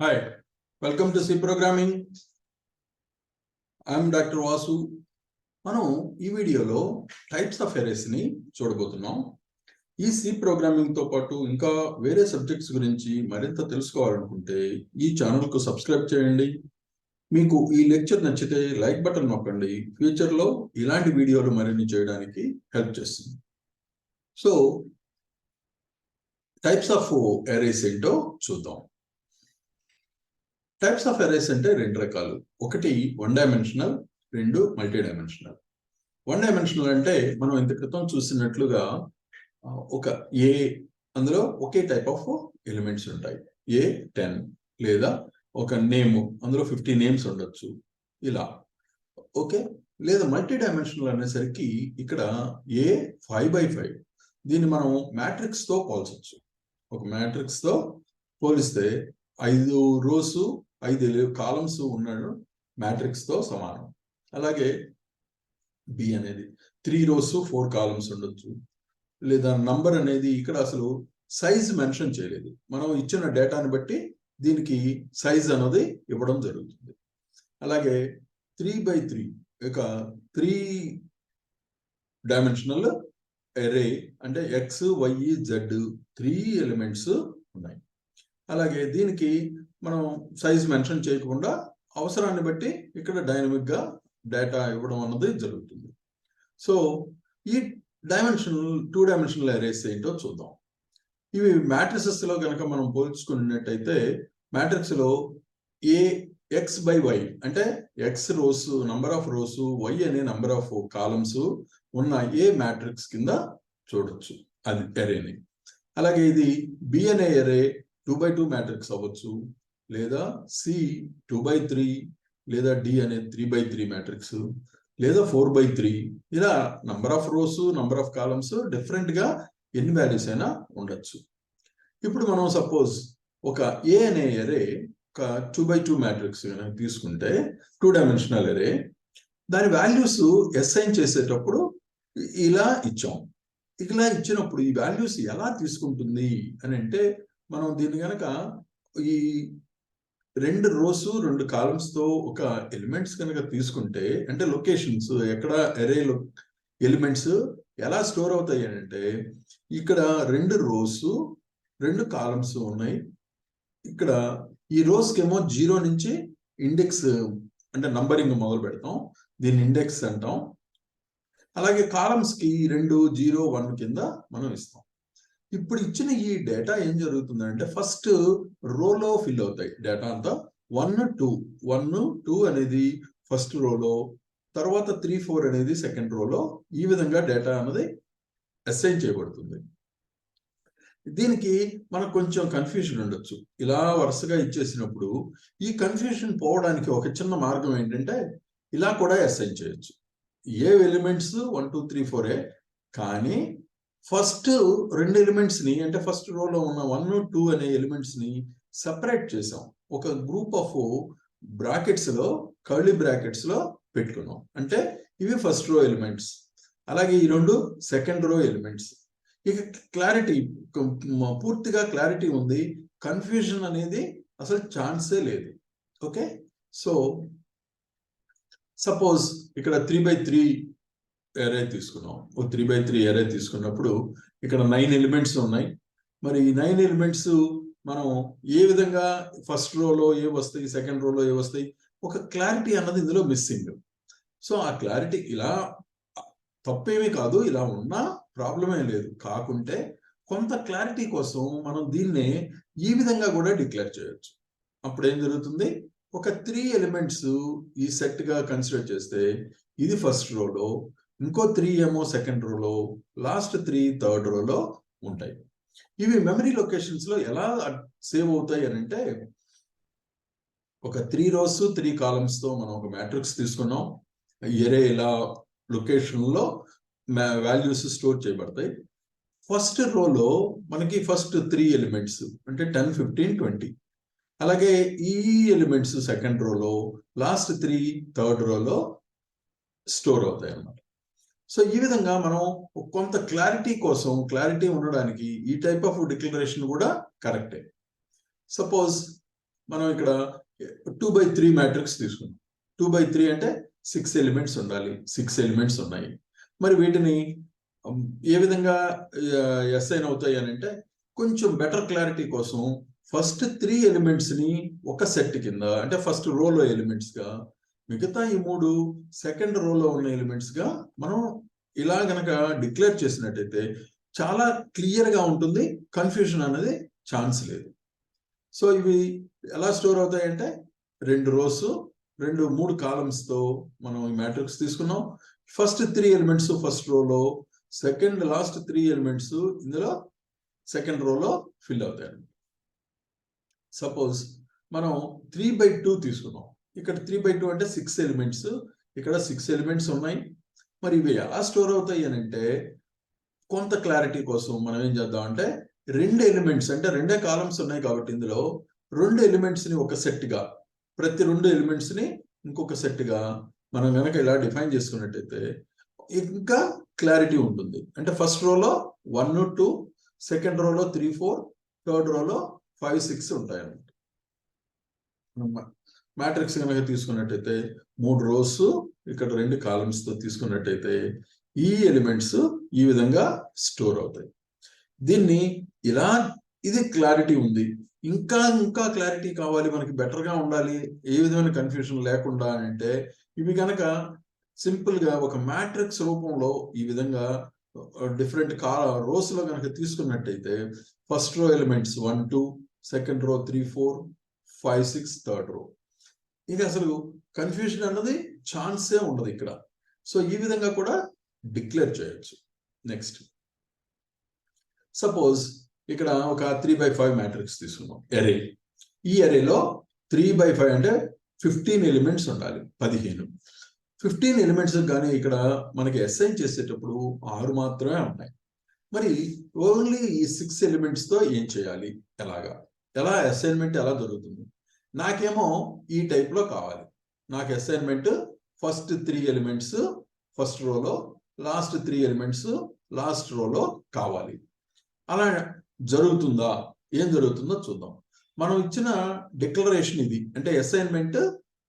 Hi, welcome to C Programming. I am Dr. Vasu. మనం ఈ వీడియోలో టైప్స్ ఆఫ్ అరేస్ ని చూడబోతున్నాం. ఈ సి ప్రోగ్రామింగ్ తో పాటు ఇంకా వేరే సబ్జెక్ట్స్ గురించి మరింత తెలుసుకోవాలనుకుంటే ఈ ఛానల్ కు సబ్స్క్రైబ్ చేయండి. మీకు ఈ లెక్చర్ నచ్చితే లైక్ బటన్ నొక్కండి. ఫ్యూచర్ లో ఇలాంటి వీడియోలు మరిన్ని చేయడానికి హెల్ప్ చేస్తుంది. సో టైప్స్ ఆఫ్ అరేస్ ఏంటో చూద్దాం. టైప్స్ ఆఫ్ అరేస్ అంటే రెండు రకాలు. ఒకటి వన్ డైమెన్షనల్, రెండు మల్టీ డైమెన్షనల్. వన్ డైమెన్షనల్ అంటే మనం ఇంత క్రితం చూసినట్లుగా ఒక ఏ అందులో ఒకే టైప్ ఆఫ్ ఎలిమెంట్స్ ఉంటాయి. ఏ 10 లేదా ఒక నేమ్ అందులో 50 నేమ్స్ ఉండొచ్చు ఇలా. ఓకే, లేదా మల్టీ డైమెన్షనల్ అనేసరికి ఇక్కడ ఏ 5x5. దీన్ని మనం మ్యాట్రిక్స్ తో పోల్చొచ్చు. ఒక మ్యాట్రిక్స్ తో పోలిస్తే 5 రోస్ 5 కాలమ్స్ ఉన్న మ్యాట్రిక్స్ తో సమానం. అలాగే బి అనేది 3 రోస్ 4 కాలమ్స్ ఉండొచ్చు. లేదా నంబర్ అనేది ఇక్కడ అసలు సైజ్ మెన్షన్ చేయలేదు. మనం ఇచ్చిన డేటాని బట్టి దీనికి సైజ్ అనేది ఇవ్వడం జరుగుతుంది. అలాగే 3x3 ఇక 3 డైమెన్షనల్ అరే అంటే ఎక్స్ వై జెడ్ 3 ఎలిమెంట్స్ ఉన్నాయి. అలాగే దీనికి మనం సైజ్ మెన్షన్ చేయకుండా అవసరాన్ని బట్టి ఇక్కడ డైనమిక్ గా డేటా ఇవ్వడం అన్నది జరుగుతుంది. సో ఈ డైమెన్షనల్ 2 డైమెన్షనల్ అరేస్ ఏంటో చూద్దాం. ఇవి మ్యాట్రిసెస్ లో కనుక మనం పోల్చుకున్నట్టయితే మ్యాట్రిక్స్ లో ఏ ఎక్స్ బై వై అంటే x rows number of rows, y అనే నంబర్ ఆఫ్ కాలమ్స్ ఉన్న ఏ మ్యాట్రిక్స్ కింద చూడొచ్చు అది అరేని. అలాగే ఇది బి అనే అరే 2x2 మ్యాట్రిక్స్ అవ్వచ్చు, లేదా సి 2x3, లేదా డి అనే 3x3 మ్యాట్రిక్స్, లేదా 4x3. ఇలా number of rose number of columns different గా ఎన్ని వాల్యూస్ అయినా ఉండొచ్చు. ఇప్పుడు మనం సపోజ్ ఒక ఏ అనే అరే ఒక 2x2 మ్యాట్రిక్స్ తీసుకుంటే 2 డైమెన్షనల్ అరే, దాని వాల్యూస్ అసైన్ చేసేటప్పుడు ఇలా ఇచ్చాం. ఇలా ఇచ్చినప్పుడు ఈ వాల్యూస్ ఎలా తీసుకుంటుంది అని అంటే మనం దీన్ని కనుక ఈ 2 రోస్ 2 కాలమ్స్ తో ఒక ఎలిమెంట్స్ కనుక తీసుకుంటే అంటే లొకేషన్స్ ఎక్కడ అరేలో ఎలిమెంట్స్ ఎలా స్టోర్ అవుతాయి అంటే ఇక్కడ 2 రోస్ 2 కాలమ్స్ ఉన్నాయి. ఇక్కడ ఈ రోస్ కేమో 0 నుంచి ఇండెక్స్ అంటే నంబరింగ్ మొదలు పెడతాం, దీన్ని ఇండెక్స్ అంటాం. అలాగే కాలమ్స్ కి 2 0 1 కింద మనం ఇస్తాం. ఇప్పుడు ఇచ్చిన ఈ డేటా ఏం జరుగుతుందంటే ఫస్ట్ రోలో ఫిల్ అవుతాయి డేటా అంతా. 1 2 అనేది ఫస్ట్ రోలో, తర్వాత 3 4 అనేది సెకండ్ రోలో. ఈ విధంగా డేటా అనేది అసైన్ చేయబడుతుంది. దీనికి మనకు కొంచెం కన్ఫ్యూజన్ ఉండొచ్చు. ఇలా వరుసగా ఇచ్చేసినప్పుడు ఈ కన్ఫ్యూజన్ పోవడానికి ఒక చిన్న మార్గం ఏంటంటే ఇలా కూడా అసైన్ చేయొచ్చు. ఏ ఎలిమెంట్స్ 1 2 3 4 కానీ ఫస్ట్ 2 ఎలిమెంట్స్ ని అంటే ఫస్ట్ రోలో ఉన్న 1 2 అనే ఎలిమెంట్స్ ని సెపరేట్ చేసాం. ఒక గ్రూప్ ఆఫ్ బ్రాకెట్స్ లో కర్లీ బ్రాకెట్స్ లో పెట్టుకున్నాం. అంటే ఇవి ఫస్ట్ రో ఎలిమెంట్స్, అలాగే ఈ 2 సెకండ్ రో ఎలిమెంట్స్. ఇక క్లారిటీ పూర్తిగా క్లారిటీ ఉంది, కన్ఫ్యూజన్ అనేది అసలు ఛాన్సే లేదు. ఓకే, సో సపోజ్ ఇక్కడ 3x3 అరే తీసుకున్నాం. 3x3 అరే తీసుకున్నప్పుడు ఇక్కడ 9 ఎలిమెంట్స్ ఉన్నాయి. మరి ఈ 9 ఎలిమెంట్స్ మనం ఏ విధంగా ఫస్ట్ రోలో ఏ వస్తాయి, సెకండ్ రోలో ఏ వస్తాయి, ఒక క్లారిటీ అన్నది ఇందులో మిస్సింగ్. సో ఆ క్లారిటీ ఇలా తప్పేమీ కాదు, ఇలా ఉన్నా ప్రాబ్లమే లేదు. కాకుంటే కొంత క్లారిటీ కోసం మనం దీన్ని ఈ విధంగా కూడా డిక్లేర్ చేయొచ్చు. అప్పుడు ఏం జరుగుతుంది, ఒక 3 ఎలిమెంట్స్ ఈ సెట్ గా కన్సిడర్ చేస్తే ఇది ఫస్ట్ రోలో, ఇంకో 3 ఏమో సెకండ్ రోలో, లాస్ట్ 3 థర్డ్ రోలో ఉంటాయి. ఇవి మెమరీ లొకేషన్స్ లో ఎలా సేవ్ అవుతాయి అని అంటే ఒక 3 రోస్ 3 కాలమ్స్ తో మనం ఒక మ్యాట్రిక్స్ తీసుకున్నాం. ఎరే ఇలా లొకేషన్ లో వాల్యూస్ స్టోర్ చేయబడతాయి. ఫస్ట్ రోలో మనకి ఫస్ట్ 3 ఎలిమెంట్స్ అంటే 10 15 20, అలాగే ఈ ఎలిమెంట్స్ సెకండ్ రోలో, లాస్ట్ 3 థర్డ్ రోలో స్టోర్ అవుతాయి అన్నమాట. సో ఈ విధంగా మనం కొంత క్లారిటీ కోసం, క్లారిటీ ఉండడానికి ఈ టైప్ ఆఫ్ డిక్లరేషన్ కూడా కరెక్టే. సపోజ్ మనం ఇక్కడ 2/3 మ్యాట్రిక్స్ తీసుకున్నాం. 2/3 అంటే 6 ఎలిమెంట్స్ ఉండాలి. 6 ఎలిమెంట్స్ ఉన్నాయి. మరి వీటిని ఏ విధంగా అసైన్ అవుతాయి అని అంటే, కొంచెం బెటర్ క్లారిటీ కోసం ఫస్ట్ 3 ఎలిమెంట్స్ని ఒక సెట్ కింద, అంటే ఫస్ట్ రోలో ఎలిమెంట్స్గా, మిగతా ఈ 3 సెకండ్ రోలో ఉన్న ఎలిమెంట్స్గా మనం ఇలా గనక డిక్లేర్ చేసినట్టయితే చాలా క్లియర్గా ఉంటుంది. కన్ఫ్యూజన్ అనేది ఛాన్స్ లేదు. సో ఇవి ఎలా స్టోర్ అవుతాయంటే 2 రోస్ 3 కాలమ్స్తో మనం ఈ మ్యాట్రిక్స్ తీసుకున్నాం. ఫస్ట్ 3 ఎలిమెంట్స్ ఫస్ట్ రోలో, సెకండ్ లాస్ట్ 3 ఎలిమెంట్స్ ఇందులో సెకండ్ రోలో ఫిల్ అవుతాయి. సపోజ్ మనం 3/2 తీసుకున్నాం. ఇక్కడ 3/2 అంటే 6 ఎలిమెంట్స్, ఇక్కడ 6 ఎలిమెంట్స్ ఉన్నాయి. మరి ఇవి ఎలా స్టోర్ అవుతాయి అని అంటే, కొంత క్లారిటీ కోసం మనం ఏం చేద్దాం అంటే, 2 ఎలిమెంట్స్ అంటే 2 కాలమ్స్ ఉన్నాయి కాబట్టి ఇందులో 2 ఎలిమెంట్స్ని ఒక సెట్గా, ప్రతి 2 ఎలిమెంట్స్ని ఇంకొక సెట్గా మనం కనుక ఇలా డిఫైన్ చేసుకున్నట్టయితే ఇంకా క్లారిటీ ఉంటుంది. అంటే ఫస్ట్ రోలో 1, 2, సెకండ్ రోలో 3, 4, థర్డ్ రోలో 5, 6 ఉంటాయి అన్నమాట. మ్యాట్రిక్స్ కనుక తీసుకున్నట్టయితే 3 రోస్, ఇక్కడ 2 కాలమ్స్తో తీసుకున్నట్టయితే ఈ ఎలిమెంట్స్ ఈ విధంగా స్టోర్ అవుతాయి. దీన్ని ఇలా, ఇది క్లారిటీ ఉంది. ఇంకా క్లారిటీ కావాలి, మనకి బెటర్గా ఉండాలి, ఏ విధమైన కన్ఫ్యూజన్ లేకుండా అంటే, ఇవి కనుక సింపుల్గా ఒక మ్యాట్రిక్స్ రూపంలో ఈ విధంగా డిఫరెంట్ రోస్లో కనుక తీసుకున్నట్టయితే first row elements 1, 2, second row 3, 4, 5, 6, third row. ఇక అసలు కన్ఫ్యూజన్ అన్నది ఛాన్సే ఉండదు ఇక్కడ. సో ఈ విధంగా కూడా డిక్లేర్ చేయొచ్చు. నెక్స్ట్ సపోజ్ ఇక్కడ ఒక 3/5 మ్యాట్రిక్స్ తీసుకున్నాం, ఎరే. ఈ ఎరేలో 3/5 అంటే 15 ఎలిమెంట్స్ ఉండాలి. 15 ఎలిమెంట్స్ కానీ ఇక్కడ మనకి అసైన్ చేసేటప్పుడు 6 మాత్రమే ఉన్నాయి. మరి ఓన్లీ ఈ 6 ఎలిమెంట్స్తో ఏం చేయాలి, ఎలా అసైన్మెంట్ ఎలా జరుగుతుంది? నాకేమో ఈ టైప్లో కావాలి. నాకు అసైన్మెంట్ ఫస్ట్ 3 ఎలిమెంట్స్ ఫస్ట్ రోలో, లాస్ట్ 3 ఎలిమెంట్స్ లాస్ట్ రోలో కావాలి. అలా జరుగుతుందా? ఏం జరుగుతుందో చూద్దాం. మనం ఇచ్చిన డిక్లరేషన్ ఇది, అంటే అసైన్మెంట్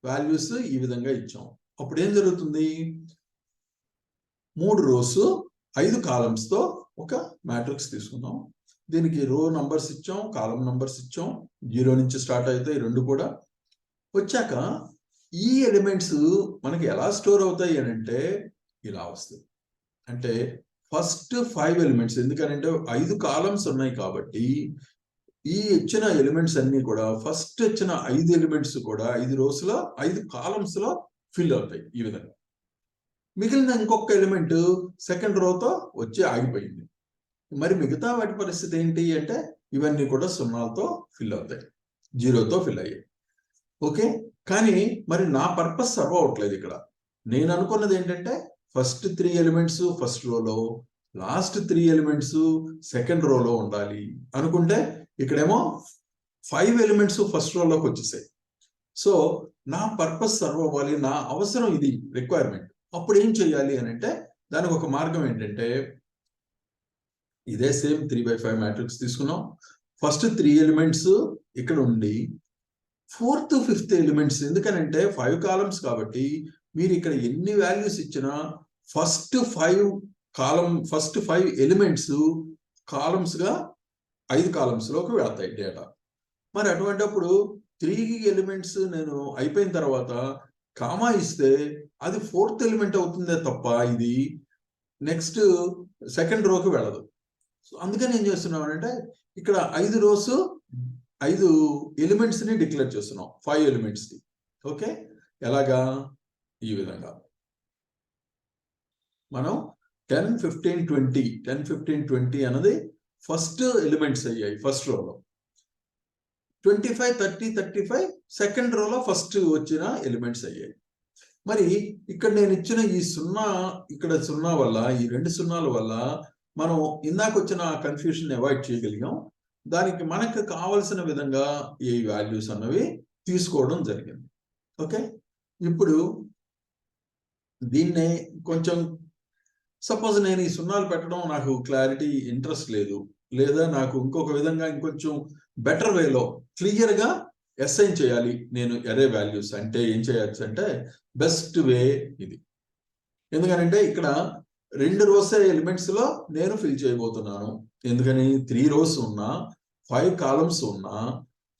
వాల్యూస్ ఈ విధంగా ఇచ్చాం. అప్పుడు ఏం జరుగుతుంది? 3 రోస్ 5 కాలమ్స్తో ఒక మ్యాట్రిక్స్ తీసుకుందాం. దీనికి రో నంబర్స్ ఇచ్చాం, కాలం నంబర్స్ ఇచ్చాం. 0 నుంచి స్టార్ట్ అవుతాయి 2 కూడా. వచ్చాక ఈ ఎలిమెంట్స్ మనకి ఎలా స్టోర్ అవుతాయి అని అంటే ఇలా వస్తాయి. అంటే ఫస్ట్ 5 ఎలిమెంట్స్, ఎందుకంటే 5 కాలమ్స్ ఉన్నాయి కాబట్టి ఈ ఇచ్చిన ఎలిమెంట్స్ అన్ని కూడా ఫస్ట్ ఇచ్చిన 5 ఎలిమెంట్స్ కూడా 5 రోస్లో 5 కాలమ్స్లో ఫిల్ అవుతాయి ఈ విధంగా. మిగిలిన ఇంకొక ఎలిమెంట్ సెకండ్ రోతో వచ్చి ఆగిపోయింది. మరి మిగతా వాటి పరిస్థితి ఏంటి అంటే ఇవన్నీ కూడా 0తో ఫిల్ అవుతాయి, 0తో ఫిల్ అయ్యాయి. ఓకే, కానీ మరి నా పర్పస్ సర్వ్ అవ్వట్లేదు ఇక్కడ. నేను అనుకున్నది ఏంటంటే ఫస్ట్ 3 ఎలిమెంట్స్ ఫస్ట్ రోలో, లాస్ట్ 3 ఎలిమెంట్స్ సెకండ్ రోలో ఉండాలి అనుకుంటే, ఇక్కడేమో 5 ఎలిమెంట్స్ ఫస్ట్ రోలోకి వచ్చేసాయి. సో నా పర్పస్ సర్వ్ అవ్వాలి, నా అవసరం ఇది, రిక్వైర్మెంట్. అప్పుడు ఏం చేయాలి అని అంటే దానికి ఒక మార్గం ఏంటంటే, ఇదే సేమ్ 3/5 మ్యాట్రిక్స్ తీసుకున్నాం. ఫస్ట్ 3 ఎలిమెంట్స్ ఇక్కడ ఉండి 4th, 5th ఎలిమెంట్స్, ఎందుకనంటే 5 కాలమ్స్ కాబట్టి మీరు ఇక్కడ ఎన్ని వాల్యూస్ ఇచ్చినా ఫస్ట్ 5 ఎలిమెంట్స్ కాలమ్స్గా 5 కాలమ్స్లోకి వెళ్తాయి డేటా. మరి అటువంటిప్పుడు 3 ఎలిమెంట్స్ నేను అయిపోయిన తర్వాత కామా ఇస్తే అది 4th ఎలిమెంట్ అవుతుందే తప్ప ఇది నెక్స్ట్ సెకండ్ రోకి వెళ్ళదు. సో అందుకని ఏం చేస్తున్నాం అంటే ఇక్కడ 5 రోస్ 5 ఎలిమెంట్స్ని డిక్లేర్ చేస్తున్నాం, 5 ఎలిమెంట్స్కి. ఓకే, ఎలాగా? ఈ విధంగా మనం 10, 15, 20 10, 15, 20 అన్నది ఫస్ట్ ఎలిమెంట్స్ అయ్యాయి ఫస్ట్ రోలో. 25, 30, 35 సెకండ్ రోలో ఫస్ట్ వచ్చిన ఎలిమెంట్స్ అయ్యాయి. మరి ఇక్కడ నేను ఇచ్చిన ఈ 0, ఇక్కడ 0 వల్ల, ఈ 2 సున్నాల వల్ల మనం ఇందాక వచ్చిన కన్ఫ్యూషన్ అవాయిడ్ చేయగలిగాం. దానికి మనకు కావలసిన విధంగా ఈ వాల్యూస్ అన్నవి తీసుకోవడం జరిగింది. ఓకే, ఇప్పుడు దీన్నే కొంచెం, సపోజ్ నేను ఈ 0 పెట్టడం నాకు క్లారిటీ ఇంట్రెస్ట్ లేదు, లేదా నాకు ఇంకొక విధంగా ఇంకొంచెం బెటర్ వేలో క్లియర్గా అసైన్ చేయాలి నేను ఎరే వాల్యూస్ అంటే ఏం చేయొచ్చు అంటే బెస్ట్ వే ఇది. ఎందుకనంటే ఇక్కడ 2 rows ఎలిమెంట్స్ లో నేను ఫిల్ చేయబోతున్నాను. ఎందుకని 3 rows ఉన్నా 5 columns ఉన్నా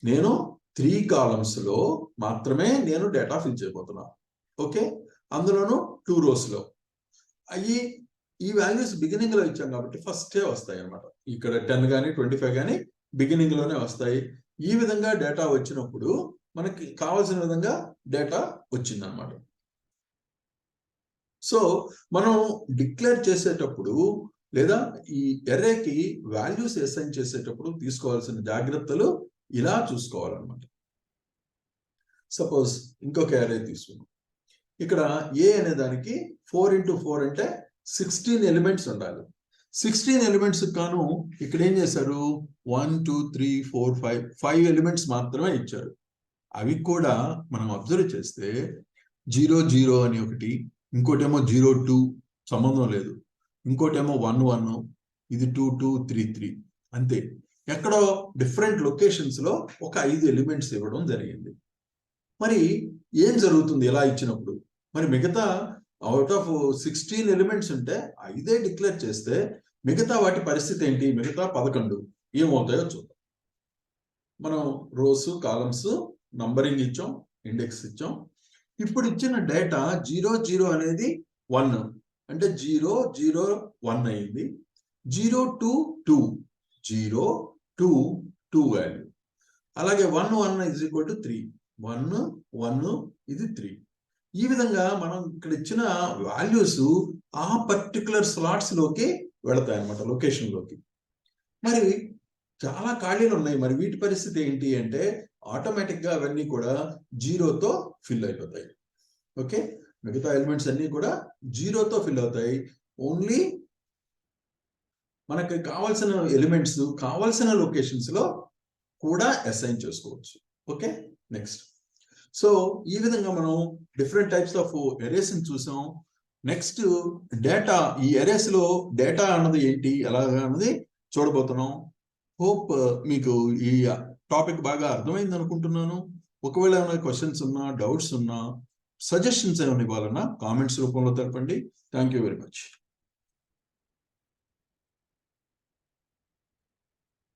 నేను 3 columns లో మాత్రమే నేను డేటా ఫిల్ చేయబోతున్నాను. ఓకే, అందులోనూ 2 rows లో ఈ వాల్యూస్ బిగినింగ్ లో ఇచ్చాం కాబట్టి ఫస్టే వస్తాయి అన్నమాట. ఇక్కడ 10 కానీ 25 కానీ బిగినింగ్ లోనే వస్తాయి. ఈ విధంగా డేటా వచ్చినప్పుడు మనకి కావాల్సిన విధంగా డేటా వచ్చిందనమాట. సో మనం డిక్లేర్ చేసేటప్పుడు లేదా ఈ ఎర్రేకి వాల్యూస్ అసైన్ చేసేటప్పుడు తీసుకోవాల్సిన జాగ్రత్తలు ఇలా చూసుకోవాలన్నమాట. సపోజ్ ఇంకొక ఎర్రే తీసుకున్నాం. ఇక్కడ ఏ అనే దానికి 4 into 4 అంటే 16 ఎలిమెంట్స్ ఉండాలి. 16 ఎలిమెంట్స్ కాను ఇక్కడ ఏం చేశారు 1 2 3 4 5 ఎలిమెంట్స్ మాత్రమే ఇచ్చారు. అవి కూడా మనం అబ్జర్వ్ చేస్తే 0 0 అని ఒకటి, ఇంకోటేమో 0 2 సంబంధం లేదు, ఇంకోటేమో 1 1, ఇది 2 2 3 3 అంతే. ఎక్కడో డిఫరెంట్ లొకేషన్స్ లో ఒక 5 ఎలిమెంట్స్ ఇవ్వడం జరిగింది. మరి ఏం జరుగుతుంది ఇలా ఇచ్చినప్పుడు? మరి మిగతా అవుట్ ఆఫ్ 16 ఎలిమెంట్స్ ఉంటే 5 డిక్లేర్ చేస్తే మిగతా వాటి పరిస్థితి ఏంటి? మిగతా 11 ఏమవుతాయో చూద్దాం. మనం రోస్ కాలమ్స్ నంబరింగ్ ఇచ్చాం, ఇండెక్స్ ఇచ్చాం. ఇప్పుడు ఇచ్చిన డేటా 0 0 అనేది 1 అంటే 0 0 1 అయింది. 0 2 2 0 2 2 వాల్యూ. అలాగే 1 1 is equal to 3 1 1 ఇది 3. ఈ విధంగా మనం ఇక్కడ ఇచ్చిన వాల్యూస్ ఆ పర్టికులర్ స్లాట్స్ లోకి వెళతాయి అన్నమాట, లొకేషన్ లోకి. మరి చాలా ఖాళీలు ఉన్నాయి. మరి వీటి పరిస్థితి ఏంటి అంటే ఆటోమేటిక్ గా అవన్నీ కూడా 0తో ఫిల్ అయిపోతాయి. ఓకే, మిగతా ఎలిమెంట్స్ అన్ని కూడా 0తో ఫిల్ అవుతాయి. ఓన్లీ మనకి కావాల్సిన ఎలిమెంట్స్ కావాల్సిన లొకేషన్స్ లో కూడా అసైన్ చేసుకోవచ్చు. Okay, next. సో ఈ విధంగా మనం డిఫరెంట్ టైప్స్ ఆఫ్ ఎరేస్ ని చూసాం. నెక్స్ట్ డేటా, ఈ ఎరేస్ లో డేటా అన్నది ఏంటి ఎలాగా అన్నది చూడబోతున్నాం. హోప్ మీకు ఈ టాపిక్ బాగా అర్థమైంది అనుకుంటున్నాను. ఒకవేళ ఏమైనా క్వశ్చన్స్ ఉన్నా, డౌట్స్ ఉన్నా, సజెషన్స్ ఏమైనా ఇవ్వాలన్నా కామెంట్స్ రూపంలో తెలపండి. Thank you very much.